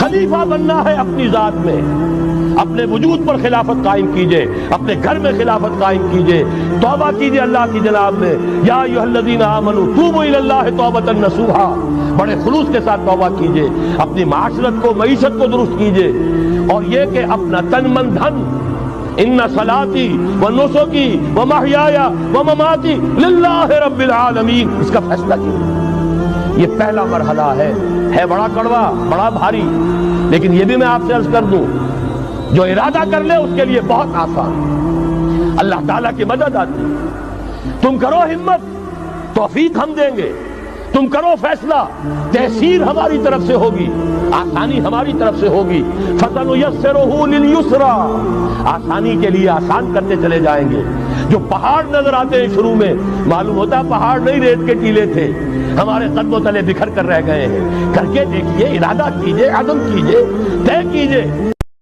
خلیفہ بننا ہے اپنی ذات میں، اپنے وجود پر خلافت قائم کیجئے، اپنے گھر میں خلافت قائم کیجئے، توبہ کیجئے اللہ کی جناب میں، یا ایھا الذین آمنوا توبوا الی اللہ توبۃ نصوحا، بڑے خلوص کے ساتھ توبہ کیجئے، اپنی معاشرت کو، معیشت کو درست کیجئے، اور یہ کہ اپنا تن من دھن، ان صلاتی و نسکی و محیای و مماتی للہ رب العالمین، اس کا فیصلہ کیجئے۔ یہ پہلا مرحلہ ہے بڑا کڑوا، بڑا بھاری، لیکن یہ بھی میں آپ سے عرض کر دوں، جو ارادہ کر لے اس کے لیے بہت آسان، اللہ تعالیٰ کی مدد آتی ہے۔ تم کرو ہمت، توفیق ہم دیں گے، تم کرو فیصلہ، تحصیل ہماری طرف سے ہوگی، آسانی ہماری طرف سے ہوگی۔ فَسَنُيَسِّرُهُ لِلْيُسْرَىٰ، آسانی کے لیے آسان کرتے چلے جائیں گے۔ جو پہاڑ نظر آتے ہیں شروع میں، معلوم ہوتا پہاڑ نہیں، ریت کے ٹیلے تھے، ہمارے قدموں تلے بکھر کر رہ گئے ہیں۔ کر کے دیکھیے، ارادہ کیجئے، عزم کیجئے، طے کیجئے،